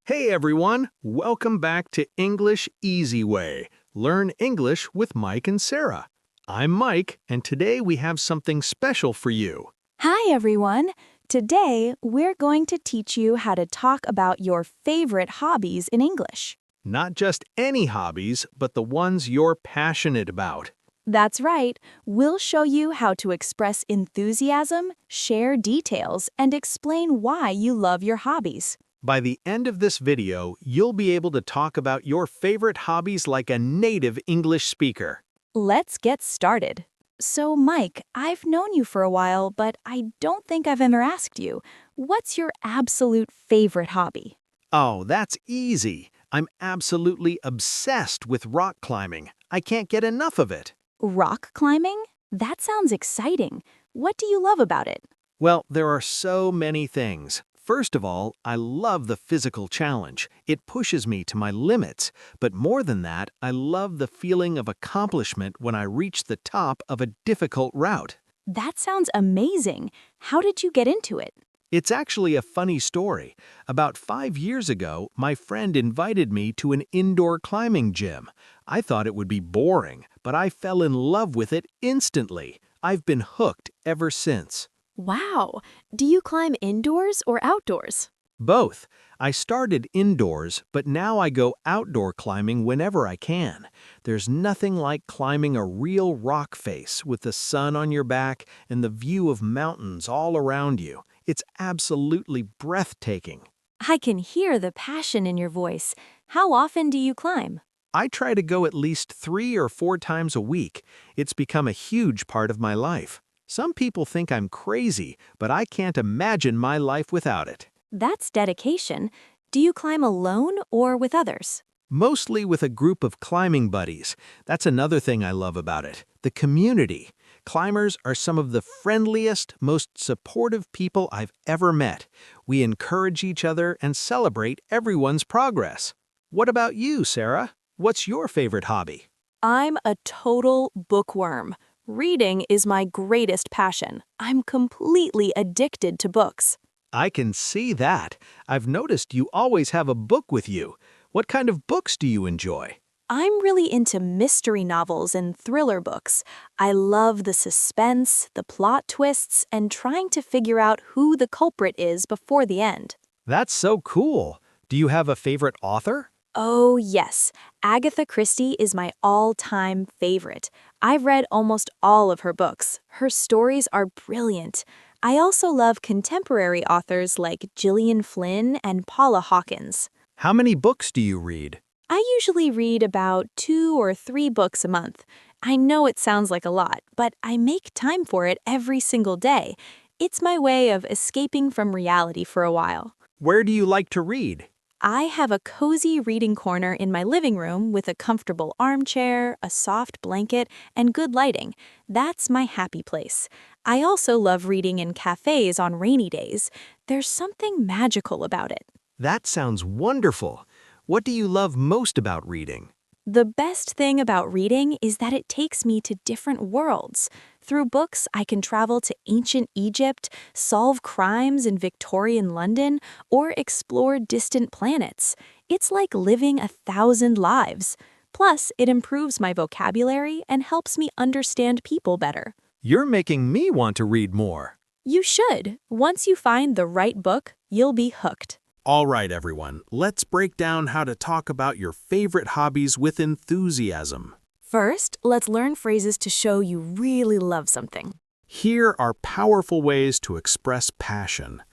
Hey everyone, welcome back to English Easy Way. Learn English with Mike and Sarah. I'm Mike, and today we have something special for you. Hi, everyone. Today, we're going to teach you how to talk about your favorite hobbies in English. Not just any hobbies, but the ones you're passionate about. That's right. We'll show you how to express enthusiasm, share details, and explain why you love your hobbies. By the end of this video, you'll be able to talk about your favorite hobbies like a native English speaker. Let's get started. So, Mike, I've known you for a while, but I don't think I've ever asked you, what's your absolute favorite hobby? Oh, that's easy. I'm absolutely obsessed with rock climbing. I can't get enough of it. Rock climbing? That sounds exciting. What do you love about it? Well, there are so many things. First of all, I love the physical challenge. It pushes me to my limits. But more than that, I love the feeling of accomplishment when I reach the top of a difficult route. That sounds amazing. How did you get into it? It's actually a funny story. About 5 years ago, my friend invited me to an indoor climbing gym. I thought it would be boring, but I fell in love with it instantly. I've been hooked ever since. Wow. Do you climb indoors or outdoors? Both. I started indoors, but now I go outdoor climbing whenever I can. There's nothing like climbing a real rock face with the sun on your back and the view of mountains all around you. It's absolutely breathtaking. I can hear the passion in your voice. How often do you climb? I try to go at least 3 or 4 times a week. It's become a huge part of my life. Some people think I'm crazy, but I can't imagine my life without it. That's dedication. Do you climb alone or with others? Mostly with a group of climbing buddies. That's another thing I love about it, the community. Climbers are some of the friendliest, most supportive people I've ever met. We encourage each other and celebrate everyone's progress. What about you, Sarah? What's your favorite hobby? I'm a total bookworm. Reading is my greatest passion. I'm completely addicted to books. I can see that. I've noticed you always have a book with you. What kind of books do you enjoy? I'm really into mystery novels and thriller books. I love the suspense, the plot twists, and trying to figure out who the culprit is before the end. That's so cool. Do you have a favorite author? Oh, yes. Agatha Christie is my all-time favorite. I've read almost all of her books. Her stories are brilliant. I also love contemporary authors like Gillian Flynn and Paula Hawkins. How many books do you read? I usually read about 2 or 3 books a month. I know it sounds like a lot, but I make time for it every single day. It's my way of escaping from reality for a while. Where do you like to read? I have a cozy reading corner in my living room with a comfortable armchair, a soft blanket, and good lighting. That's my happy place. I also love reading in cafes on rainy days. There's something magical about it. That sounds wonderful. What do you love most about reading? The best thing about reading is that it takes me to different worlds. Through books, I can travel to ancient Egypt, solve crimes in Victorian London, or explore distant planets. It's like living 1,000 lives. Plus, it improves my vocabulary and helps me understand people better. You're making me want to read more. You should. Once you find the right book, you'll be hooked. All right, everyone, let's break down how to talk about your favorite hobbies with enthusiasm. First, let's learn phrases to show you really love something. Here are powerful ways to express passion.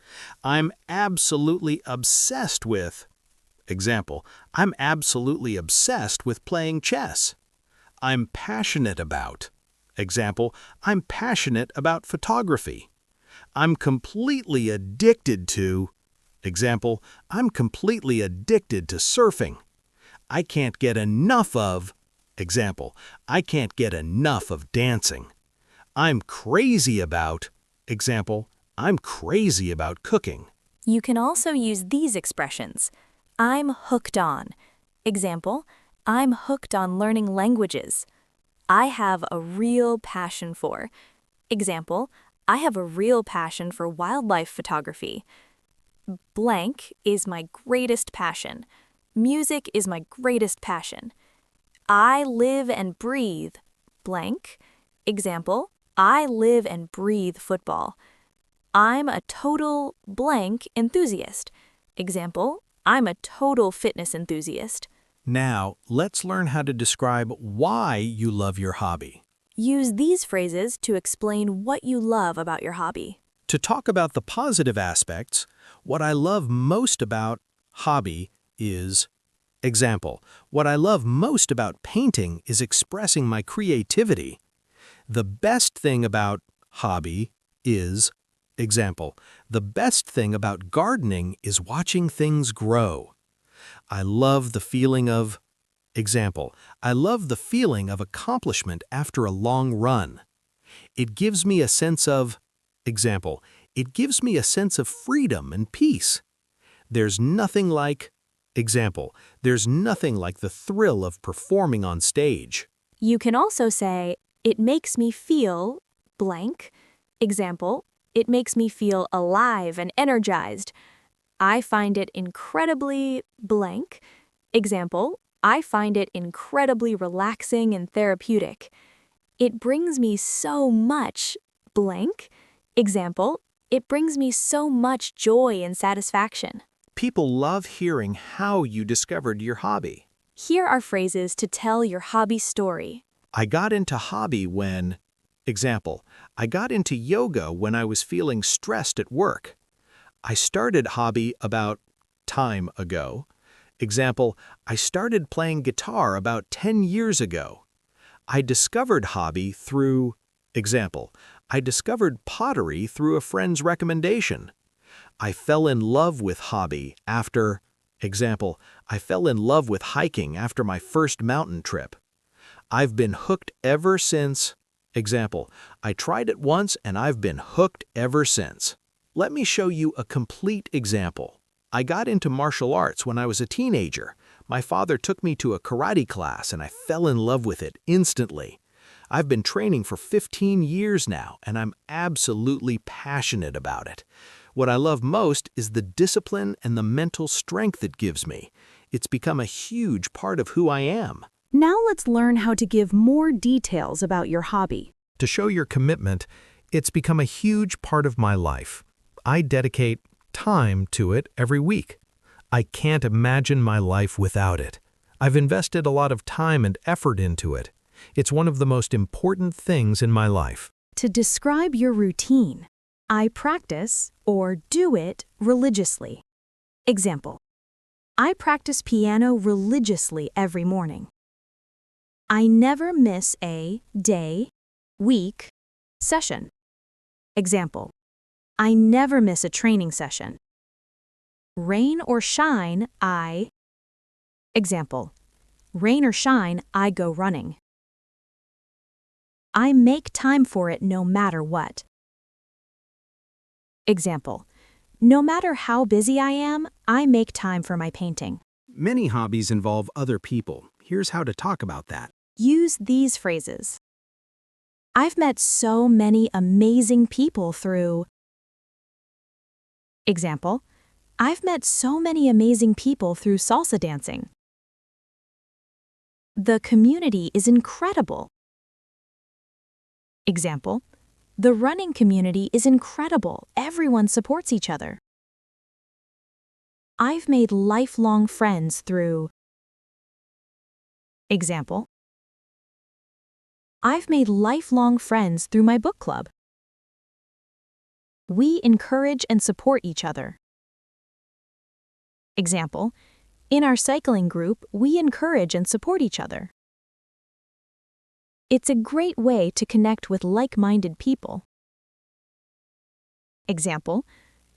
I'm absolutely obsessed with. Example, I'm absolutely obsessed with playing chess. I'm passionate about. Example, I'm passionate about photography. I'm completely addicted to. Example, I'm completely addicted to surfing. I can't get enough of. Example, I can't get enough of dancing. I'm crazy about. Example, I'm crazy about cooking. You can also use these expressions. I'm hooked on. Example, I'm hooked on learning languages. I have a real passion for. Example, I have a real passion for wildlife photography. Blank is my greatest passion. Music is my greatest passion. I live and breathe blank. Example, I live and breathe football. I'm a total blank enthusiast. Example, I'm a total fitness enthusiast. Now, let's learn how to describe why you love your hobby. Use these phrases to explain what you love about your hobby. To talk about the positive aspects, what I love most about hobby is, example, what I love most about painting is expressing my creativity. The best thing about hobby is, example, the best thing about gardening is watching things grow. I love the feeling of, example, I love the feeling of accomplishment after a long run. It gives me a sense of, example, it gives me a sense of freedom and peace. There's nothing like, example, there's nothing like the thrill of performing on stage. You can also say, it makes me feel blank. Example, it makes me feel alive and energized. I find it incredibly blank. Example, I find it incredibly relaxing and therapeutic. It brings me so much blank. Example, it brings me so much joy and satisfaction. People love hearing how you discovered your hobby. Here are phrases to tell your hobby story. I got into hobby when, example, I got into yoga when I was feeling stressed at work. I started hobby about time ago. Example, I started playing guitar about 10 years ago. I discovered hobby through, example, I discovered pottery through a friend's recommendation. I fell in love with hobby after, example, I fell in love with hiking after my first mountain trip. I've been hooked ever since, example, I tried it once and I've been hooked ever since. Let me show you a complete example. I got into martial arts when I was a teenager. My father took me to a karate class and I fell in love with it instantly. I've been training for 15 years now and I'm absolutely passionate about it. What I love most is the discipline and the mental strength it gives me. It's become a huge part of who I am. Now let's learn how to give more details about your hobby. To show your commitment, it's become a huge part of my life. I dedicate time to it every week. I can't imagine my life without it. I've invested a lot of time and effort into it. It's one of the most important things in my life. To describe your routine, I practice or do it religiously. Example, I practice piano religiously every morning. I never miss a day, week, session. Example, I never miss a training session. Rain or shine, example, rain or shine, I go running. I make time for it no matter what. Example, no matter how busy I am, I make time for my painting. Many hobbies involve other people. Here's how to talk about that. Use these phrases. I've met so many amazing people through. Example, I've met so many amazing people through salsa dancing. The community is incredible. Example, the running community is incredible. Everyone supports each other. I've made lifelong friends through. Example, I've made lifelong friends through my book club. We encourage and support each other. Example, in our cycling group, we encourage and support each other. It's a great way to connect with like-minded people. Example,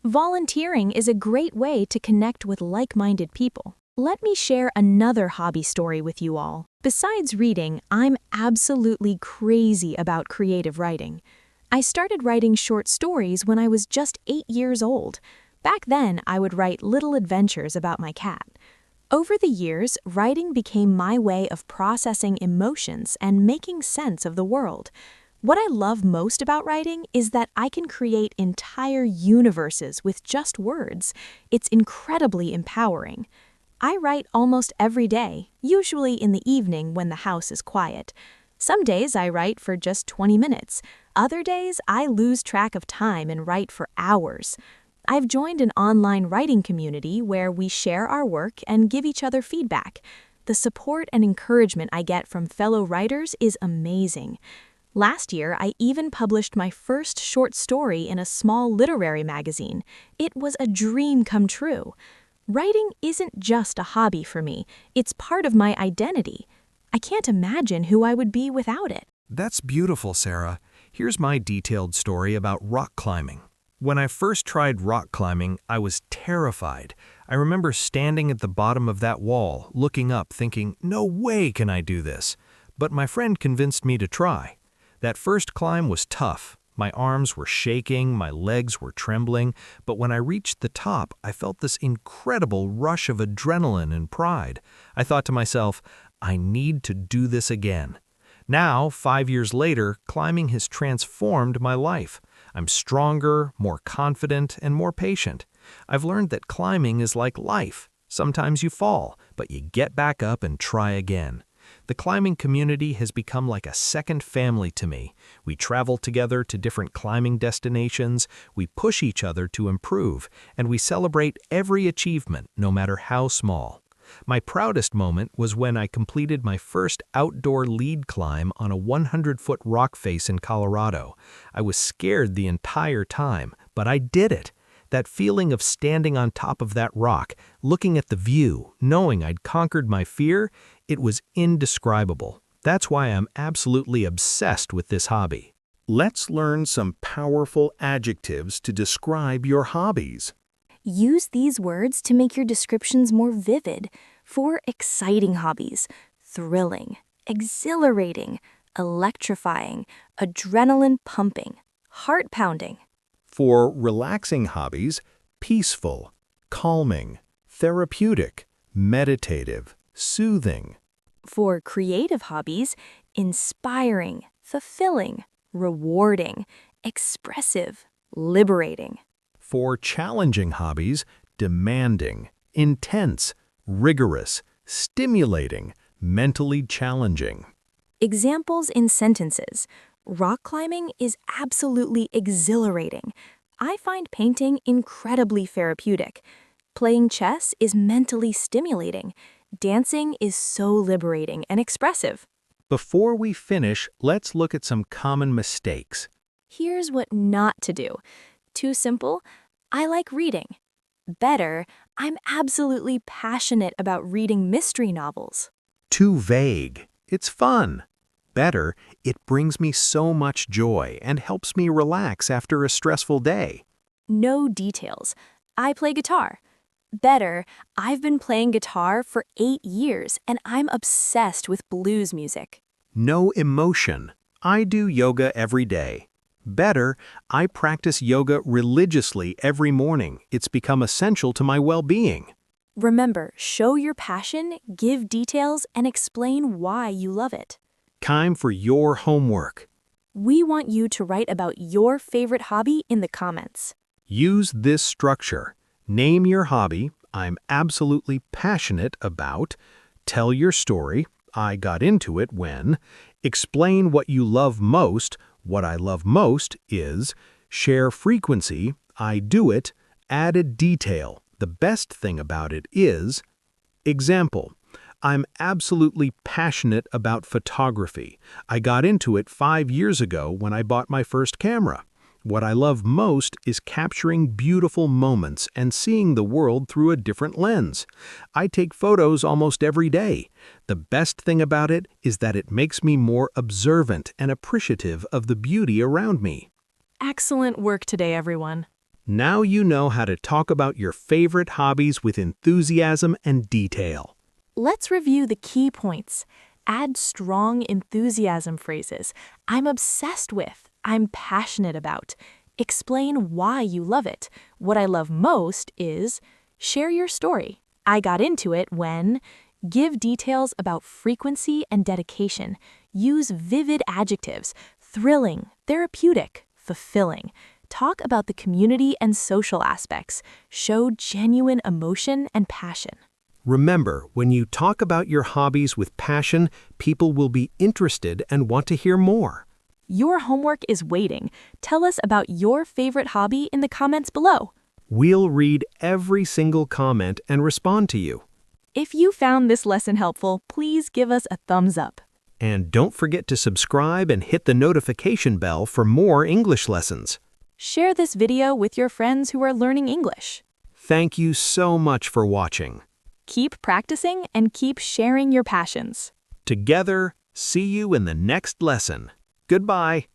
volunteering is a great way to connect with like-minded people. Let me share another hobby story with you all. Besides reading, I'm absolutely crazy about creative writing. I started writing short stories when I was just 8 years old. Back then, I would write little adventures about my cat. Over the years, writing became my way of processing emotions and making sense of the world. What I love most about writing is that I can create entire universes with just words. It's incredibly empowering. I write almost every day, usually in the evening when the house is quiet. Some days I write for just 20 minutes. Other days I lose track of time and write for hours. I've joined an online writing community where we share our work and give each other feedback. The support and encouragement I get from fellow writers is amazing. Last year, I even published my first short story in a small literary magazine. It was a dream come true. Writing isn't just a hobby for me, it's part of my identity. I can't imagine who I would be without it. That's beautiful, Sarah. Here's my detailed story about rock climbing. When I first tried rock climbing, I was terrified. I remember standing at the bottom of that wall, looking up, thinking, no way can I do this. But my friend convinced me to try. That first climb was tough. My arms were shaking, my legs were trembling, but when I reached the top, I felt this incredible rush of adrenaline and pride. I thought to myself, I need to do this again. Now, 5 years later, climbing has transformed my life. I'm stronger, more confident, and more patient. I've learned that climbing is like life. Sometimes you fall, but you get back up and try again. The climbing community has become like a second family to me. We travel together to different climbing destinations, we push each other to improve, and we celebrate every achievement, no matter how small. My proudest moment was when I completed my first outdoor lead climb on a 100-foot rock face in Colorado. I was scared the entire time, but I did it. That feeling of standing on top of that rock, looking at the view, knowing I'd conquered my fear, it was indescribable. That's why I'm absolutely obsessed with this hobby. Let's learn some powerful adjectives to describe your hobbies. Use these words to make your descriptions more vivid. For exciting hobbies: thrilling, exhilarating, electrifying, adrenaline pumping, heart pounding. For relaxing hobbies, peaceful, calming, therapeutic, meditative, soothing. For creative hobbies: inspiring, fulfilling, rewarding, expressive, liberating. For challenging hobbies, demanding, intense, rigorous, stimulating, mentally challenging. Examples in sentences: rock climbing is absolutely exhilarating. I find painting incredibly therapeutic. Playing chess is mentally stimulating. Dancing is so liberating and expressive. Before we finish, let's look at some common mistakes. Here's what not to do. Too simple: I like reading. Better: I'm absolutely passionate about reading mystery novels. Too vague. It's fun. Better, it brings me so much joy and helps me relax after a stressful day. No details: I play guitar. Better: I've been playing guitar for 8 years and I'm obsessed with blues music. No emotion. I do yoga every day. Better, I practice yoga religiously every morning. It's become essential to my well-being. Remember, show your passion, give details, and explain why you love it. Time for your homework. We want you to write about your favorite hobby in the comments. Use this structure. Name your hobby, I'm absolutely passionate about. Tell your story, I got into it when. Explain what you love most, what I love most is. Share frequency, I do it. Added detail, the best thing about it is. Example, I'm absolutely passionate about photography. I got into it 5 years ago when I bought my first camera. What I love most is capturing beautiful moments and seeing the world through a different lens. I take photos almost every day. The best thing about it is that it makes me more observant and appreciative of the beauty around me. Excellent work today, everyone. Now you know how to talk about your favorite hobbies with enthusiasm and detail. Let's review the key points. Add strong enthusiasm phrases. I'm obsessed with. I'm passionate about. Explain why you love it. What I love most is. Share your story. I got into it when. Give details about frequency and dedication. Use vivid adjectives. Thrilling, therapeutic, fulfilling. Talk about the community and social aspects. Show genuine emotion and passion. Remember, when you talk about your hobbies with passion, people will be interested and want to hear more. Your homework is waiting. Tell us about your favorite hobby in the comments below. We'll read every single comment and respond to you. If you found this lesson helpful, please give us a thumbs up. And don't forget to subscribe and hit the notification bell for more English lessons. Share this video with your friends who are learning English. Thank you so much for watching. Keep practicing and keep sharing your passions. Together, see you in the next lesson. Goodbye.